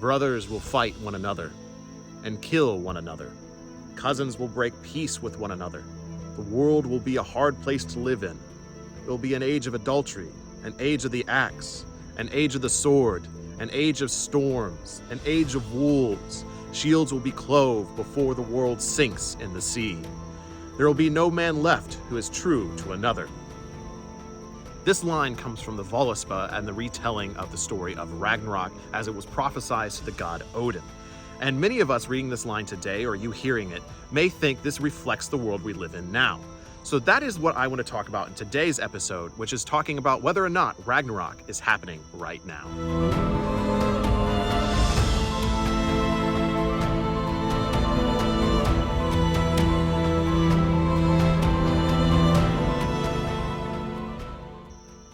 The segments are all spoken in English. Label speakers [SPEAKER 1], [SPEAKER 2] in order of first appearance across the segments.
[SPEAKER 1] Brothers will fight one another and kill one another. Cousins will break peace with one another. The world will be a hard place to live in. It will be an age of adultery, an age of the axe, an age of the sword, an age of storms, an age of wolves. Shields will be clove before the world sinks in the sea. There will be no man left who is true to another. This line comes from the Völuspá and the retelling of the story of Ragnarok as it was prophesied to the god Odin. And many of us reading this line today, or you hearing it, may think this reflects the world we live in now. So that is what I want to talk about in today's episode, which is talking about whether or not Ragnarok is happening right now.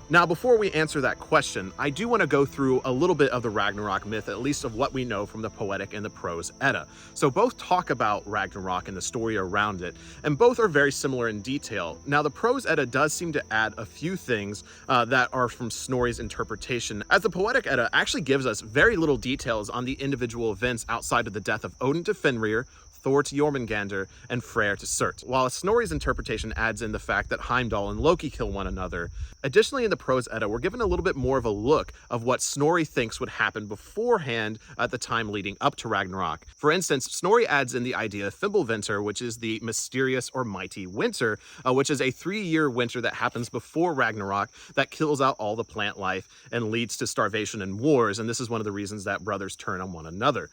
[SPEAKER 1] Now, before we answer that question, I do want to go through a little bit of the Ragnarok myth, at least of what we know from the Poetic and the Prose Edda. So both talk about Ragnarok and the story around it, and both are very similar in detail. Now, the Prose Edda does seem to add a few things that are from Snorri's interpretation, as the Poetic Edda actually gives us very little details on the individual events outside of the death of Odin to Fenrir, Thor to Jormungandr, and Freyr to Surt, while Snorri's interpretation adds in the fact that Heimdall and Loki kill one another. Additionally, in the Prose Edda, we're given a little bit more of a look of what Snorri thinks would happen beforehand at the time leading up to Ragnarok. For instance, Snorri adds in the idea of Fimbulvinter, which is the mysterious or mighty winter, which is a 3-year winter that happens before Ragnarok that kills out all the plant life and leads to starvation and wars, and this is one of the reasons that brothers turn on one another.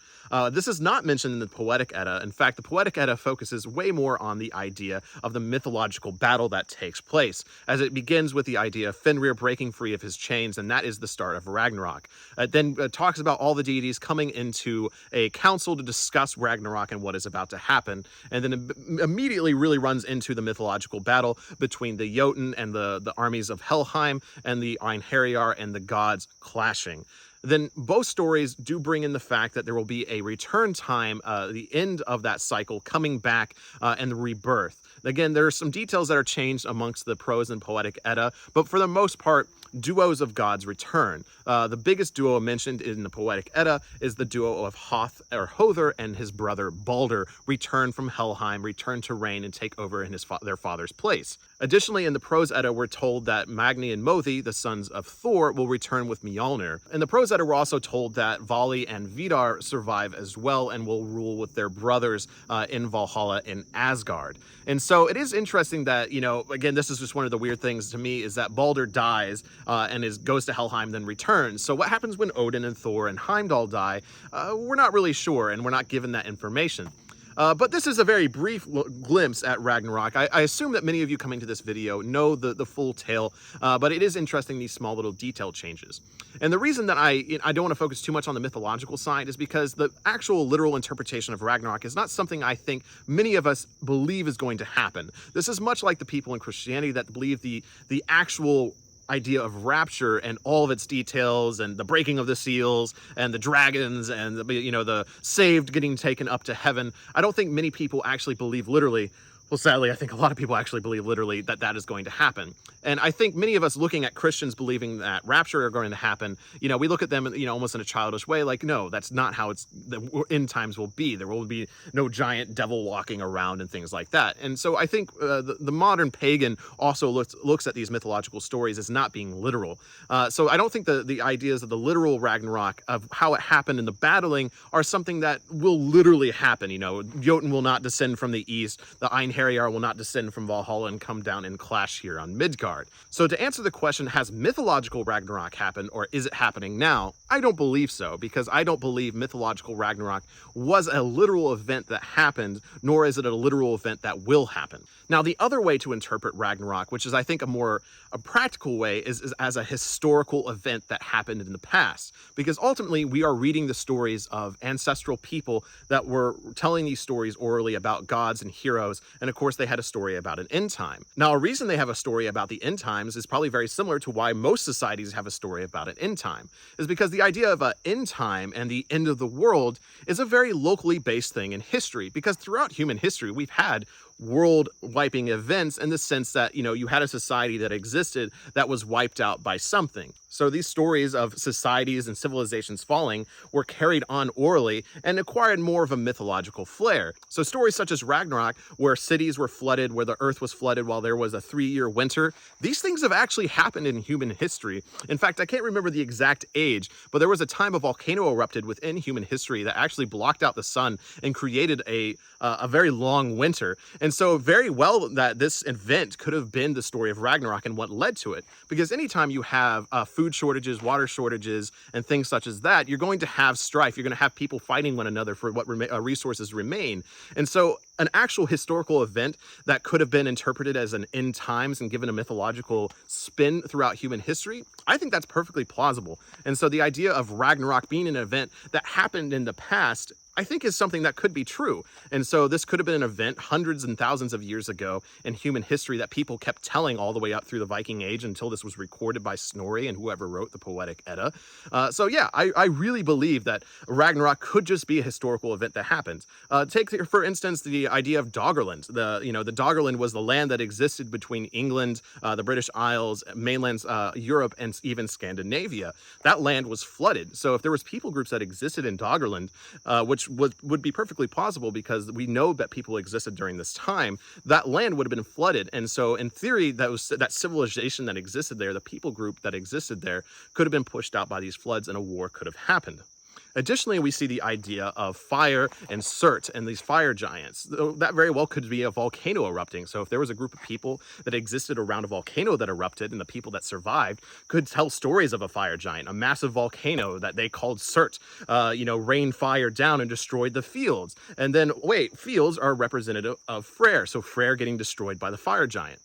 [SPEAKER 1] This is not mentioned in the Poetic Edda. In fact, the Poetic Edda focuses way more on the idea of the mythological battle that takes place, as it begins with the idea of Fenrir breaking free of his chains, and that is the start of Ragnarok. It then talks about all the deities coming into a council to discuss Ragnarok and what is about to happen, and then immediately really runs into the mythological battle between the Jotun and the armies of Helheim and the Einherjar and the gods clashing. Then both stories do bring in the fact that there will be a return time, the end of that cycle, coming back, and the rebirth. Again, there are some details that are changed amongst the Prose and Poetic Edda, but for the most part, duos of gods return. The biggest duo mentioned in the Poetic Edda is the duo of Hother and his brother Balder return from Helheim, return to reign and take over in their father's place. Additionally, in the Prose Edda, we're told that Magni and Mothi, the sons of Thor, will return with Mjolnir. In the Prose Edda, we're also told that Vali and Vidar survive as well and will rule with their brothers in Valhalla in Asgard. And so it is interesting that, again, this is just one of the weird things to me, is that Balder dies and goes to Helheim, then returns. So what happens when Odin and Thor and Heimdall die? We're not really sure, and we're not given that information. But this is a very brief glimpse at Ragnarok. I assume that many of you coming to this video know the full tale, but it is interesting, these small little detail changes. And the reason that I don't want to focus too much on the mythological side is because the actual literal interpretation of Ragnarok is not something I think many of us believe is going to happen. This is much like the people in Christianity that believe the actual idea of rapture and all of its details and the breaking of the seals and the dragons and the saved getting taken up to heaven. I don't think many people actually believe literally. Well, sadly, I think a lot of people actually believe literally that that is going to happen. And I think many of us looking at Christians believing that rapture are going to happen, we look at them, almost in a childish way, like, no, that's not how the end times will be. There will be no giant devil walking around and things like that. And so I think the modern pagan also looks at these mythological stories as not being literal. So I don't think the ideas of the literal Ragnarok, of how it happened in the battling, are something that will literally happen. Jotun will not descend from the east. The Einherjar will not descend from Valhalla and come down and clash here on Midgard. So to answer the question, has mythological Ragnarok happened, or is it happening now? I don't believe so, because I don't believe mythological Ragnarok was a literal event that happened, nor is it a literal event that will happen. Now, the other way to interpret Ragnarok, which is I think a practical way, is as a historical event that happened in the past, because ultimately we are reading the stories of ancestral people that were telling these stories orally about gods and heroes, and of course they had a story about an end time. Now, a reason they have a story about the end times is probably very similar to why most societies have a story about an end time, is because the idea of an end time and the end of the world is a very locally based thing in history, because throughout human history we've had world-wiping events in the sense that, you had a society that existed that was wiped out by something. So these stories of societies and civilizations falling were carried on orally and acquired more of a mythological flair. So stories such as Ragnarok, where cities were flooded, where the earth was flooded while there was a 3-year winter, these things have actually happened in human history. In fact, I can't remember the exact age, but there was a time a volcano erupted within human history that actually blocked out the sun and created a very long winter. And so very well that this event could have been the story of Ragnarok and what led to it. Because anytime you have food shortages, water shortages, and things such as that, you're going to have strife. You're going to have people fighting one another for what resources remain. And so an actual historical event that could have been interpreted as an end times and given a mythological spin throughout human history, I think that's perfectly plausible. And so the idea of Ragnarok being an event that happened in the past, I think is something that could be true. And so this could have been an event hundreds and thousands of years ago in human history that people kept telling all the way up through the Viking Age until this was recorded by Snorri and whoever wrote the Poetic Edda. So yeah, I really believe that Ragnarok could just be a historical event that happened. Take, for instance, the idea of Doggerland. The Doggerland was the land that existed between England, the British Isles, mainland Europe, and even Scandinavia. That land was flooded. So if there was people groups that existed in Doggerland, which would be perfectly plausible because we know that people existed during this time, that land would have been flooded. And so in theory, that civilization that existed there, the people group that existed there, could have been pushed out by these floods and a war could have happened. Additionally, we see the idea of fire and Surt and these fire giants. That very well could be a volcano erupting. So if there was a group of people that existed around a volcano that erupted, and the people that survived could tell stories of a fire giant, a massive volcano that they called Surt, rained fire down and destroyed the fields. And then, fields are representative of Freyr, so Freyr getting destroyed by the fire giant.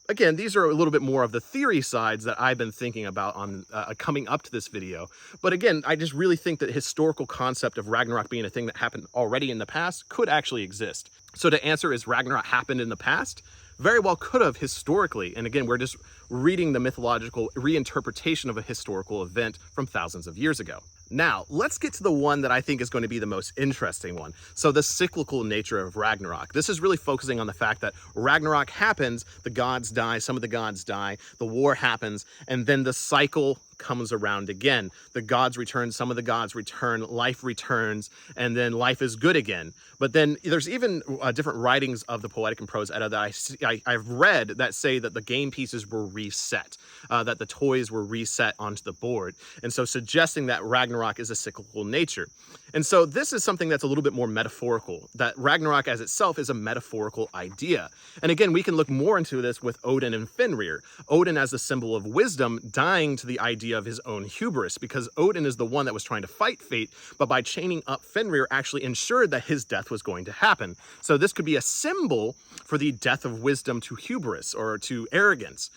[SPEAKER 1] Again, these are a little bit more of the theory sides that I've been thinking about on coming up to this video. But again, I just really think that historical concept of Ragnarok being a thing that happened already in the past could actually exist. So to answer, is Ragnarok happened in the past? Very well could have historically. And again, we're just reading the mythological reinterpretation of a historical event from thousands of years ago. Now, let's get to the one that I think is going to be the most interesting one. So the cyclical nature of Ragnarok. This is really focusing on the fact that Ragnarok happens, the gods die, some of the gods die, the war happens, and then the cycle comes around again. The gods return, some of the gods return, life returns, and then life is good again. But then there's even different writings of the Poetic and Prose Edda that I've read that say that the game pieces were reset, that the toys were reset onto the board. And so suggesting that Ragnarok is a cyclical nature. And so this is something that's a little bit more metaphorical, that Ragnarok as itself is a metaphorical idea. And again, we can look more into this with Odin and Fenrir. Odin as the symbol of wisdom, dying to the idea of his own hubris, because Odin is the one that was trying to fight fate, but by chaining up Fenrir actually ensured that his death was going to happen. So this could be a symbol for the death of wisdom to hubris or to arrogance.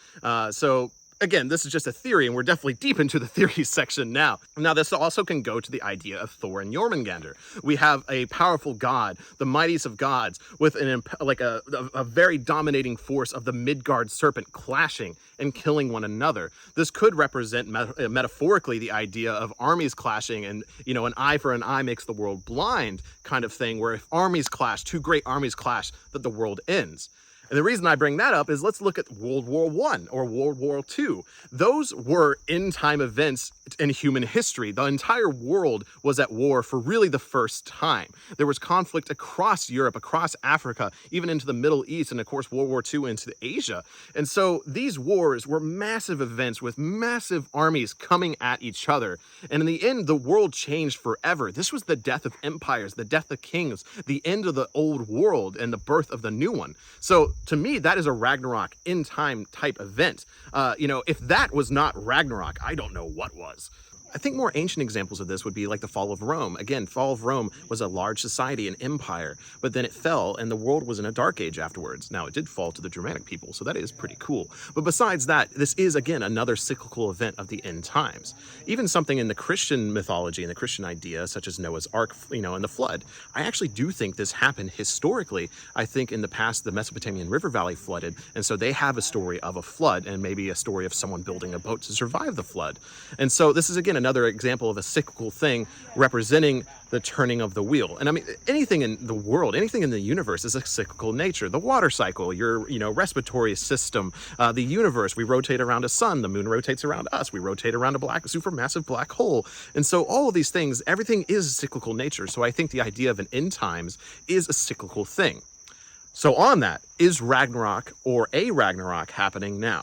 [SPEAKER 1] Again, this is just a theory, and we're definitely deep into the theory section now. Now, this also can go to the idea of Thor and Jormungandr. We have a powerful god, the mightiest of gods, with a very dominating force of the Midgard serpent clashing and killing one another. This could represent metaphorically the idea of armies clashing and, an eye for an eye makes the world blind kind of thing, where if armies clash, two great armies clash, that the world ends. And the reason I bring that up is let's look at World War I or World War II. Those were end-time events in human history. The entire world was at war for really the first time. There was conflict across Europe, across Africa, even into the Middle East, and of course World War II into Asia. And so these wars were massive events with massive armies coming at each other. And in the end, the world changed forever. This was the death of empires, the death of kings, the end of the old world and the birth of the new one. So to me, that is a Ragnarok end-time type event. If that was not Ragnarok, I don't know what was. I think more ancient examples of this would be like the fall of Rome. Again, fall of Rome was a large society, an empire, but then it fell and the world was in a dark age afterwards. Now, it did fall to the Germanic people, so that is pretty cool. But besides that, this is, again, another cyclical event of the end times. Even something in the Christian mythology and the Christian idea, such as Noah's Ark, and the flood, I actually do think this happened historically. I think in the past, the Mesopotamian river valley flooded, and so they have a story of a flood and maybe a story of someone building a boat to survive the flood. And so this is, again, another example of a cyclical thing representing the turning of the wheel. And I mean, anything in the world, anything in the universe is a cyclical nature. The water cycle, your respiratory system, the universe, we rotate around a sun, the moon rotates around us, we rotate around a supermassive black hole. And so all of these things, everything is cyclical nature. So I think the idea of an end times is a cyclical thing. So on that, is Ragnarok or a Ragnarok happening now?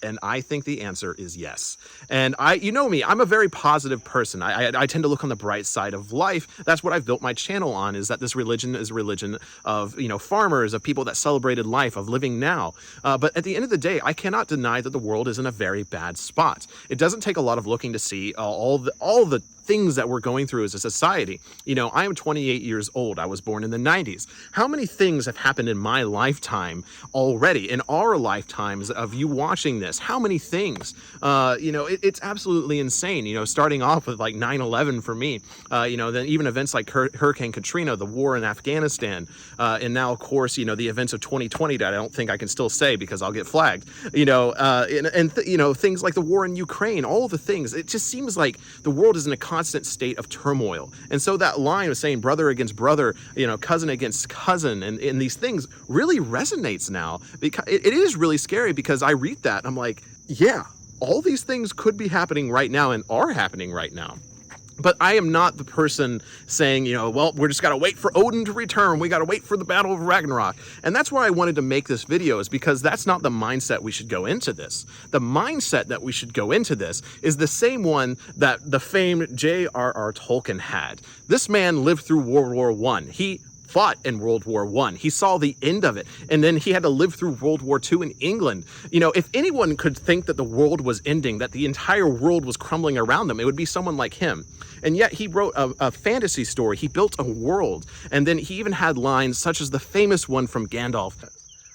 [SPEAKER 1] And I think the answer is yes. And you know me, I'm a very positive person. I tend to look on the bright side of life. That's what I've built my channel on, is that this religion is a religion of, farmers, of people that celebrated life, of living now. But at the end of the day, I cannot deny that the world is in a very bad spot. It doesn't take a lot of looking to see all the things that we're going through as a society. I am 28 years old. I was born in the 90s. How many things have happened in my lifetime already, in our lifetimes of you watching this? How many things? It's absolutely insane. Starting off with like 9/11 for me, then even events like Hurricane Katrina, the war in Afghanistan, and now, of course, the events of 2020 that I don't think I can still say because I'll get flagged, things like the war in Ukraine, all the things. It just seems like the world is in a constant state of turmoil. And so that line of saying brother against brother, cousin against cousin, and these things really resonates now, because it is really scary, because I read that and I'm like, yeah, all these things could be happening right now and are happening right now. But I am not the person saying, well, we're just got to wait for Odin to return. We got to wait for the Battle of Ragnarok. And that's why I wanted to make this video, is because that's not the mindset we should go into this. The mindset that we should go into this is the same one that the famed J.R.R. Tolkien had. This man lived through World War I. He fought in World War I. He saw the end of it. And then he had to live through World War II in England. If anyone could think that the world was ending, that the entire world was crumbling around them, it would be someone like him. And yet he wrote a fantasy story. He built a world. And then he even had lines such as the famous one from Gandalf.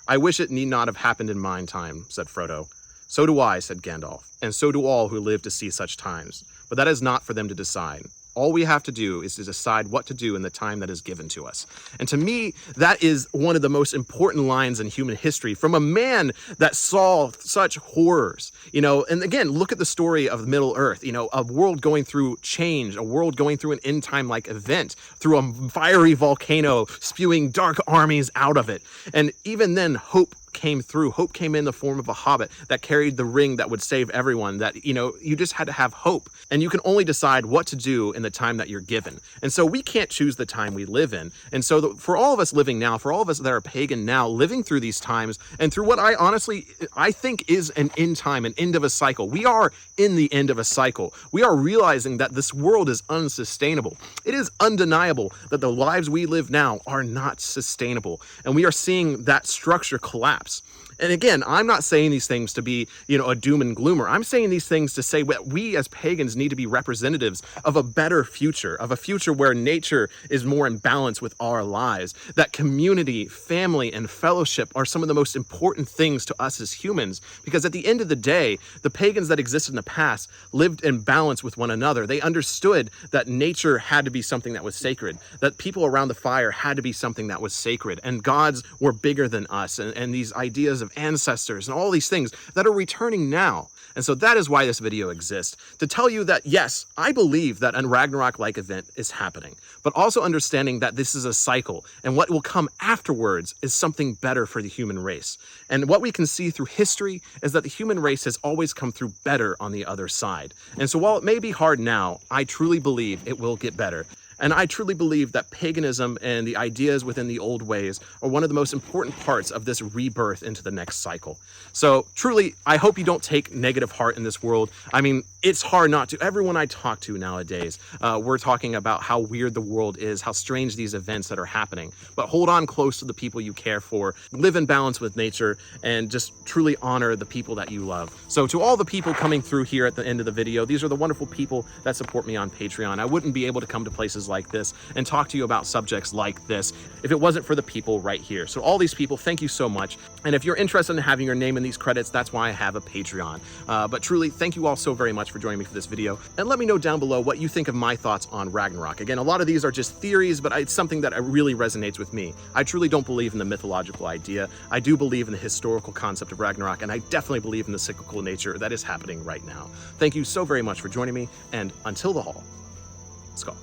[SPEAKER 1] "I wish it need not have happened in mine time," said Frodo. "So do I," said Gandalf, "and so do all who live to see such times. But that is not for them to decide. All we have to do is to decide what to do in the time that is given to us." And to me, that is one of the most important lines in human history, from a man that saw such horrors. And again, look at the story of Middle Earth, a world going through change, a world going through an end time like event, through a fiery volcano spewing dark armies out of it. And even then, hope came through. Hope came in the form of a hobbit that carried the ring that would save everyone. That, you just had to have hope. And you can only decide what to do in the time that you're given. And so we can't choose the time we live in. And so for all of us living now, for all of us that are pagan now, living through these times, and through what I think is an end time, an end of a cycle. We are in the end of a cycle. We are realizing that this world is unsustainable. It is undeniable that the lives we live now are not sustainable. And we are seeing that structure collapse. And again, I'm not saying these things to be, a doom and gloomer. I'm saying these things to say that we as pagans need to be representatives of a better future, of a future where nature is more in balance with our lives, that community, family, and fellowship are some of the most important things to us as humans. Because at the end of the day, the pagans that existed in the past lived in balance with one another. They understood that nature had to be something that was sacred, that people around the fire had to be something that was sacred, and gods were bigger than us, and these ideas of ancestors and all these things that are returning now. And so that is why this video exists, to tell you that yes, I believe that a Ragnarok-like event is happening, but also understanding that this is a cycle, and what will come afterwards is something better for the human race. And what we can see through history is that the human race has always come through better on the other side. And so while it may be hard now, I truly believe it will get better. And I truly believe that paganism and the ideas within the old ways are one of the most important parts of this rebirth into the next cycle. So truly, I hope you don't take negative heart in this world. I mean, it's hard not to. Everyone I talk to nowadays, we're talking about how weird the world is, how strange these events that are happening. But hold on close to the people you care for, live in balance with nature, and just truly honor the people that you love. So to all the people coming through here at the end of the video, these are the wonderful people that support me on Patreon. I wouldn't be able to come to places places like this and talk to you about subjects like this if it wasn't for the people right here. So all these people, thank you so much. And if you're interested in having your name in these credits, that's why I have a Patreon. But truly, thank you all so very much for joining me for this video. And let me know down below what you think of my thoughts on Ragnarok. Again, a lot of these are just theories, but it's something that really resonates with me. I truly don't believe in the mythological idea. I do believe in the historical concept of Ragnarok, and I definitely believe in the cyclical nature that is happening right now. Thank you so very much for joining me, and until the hall, Skål.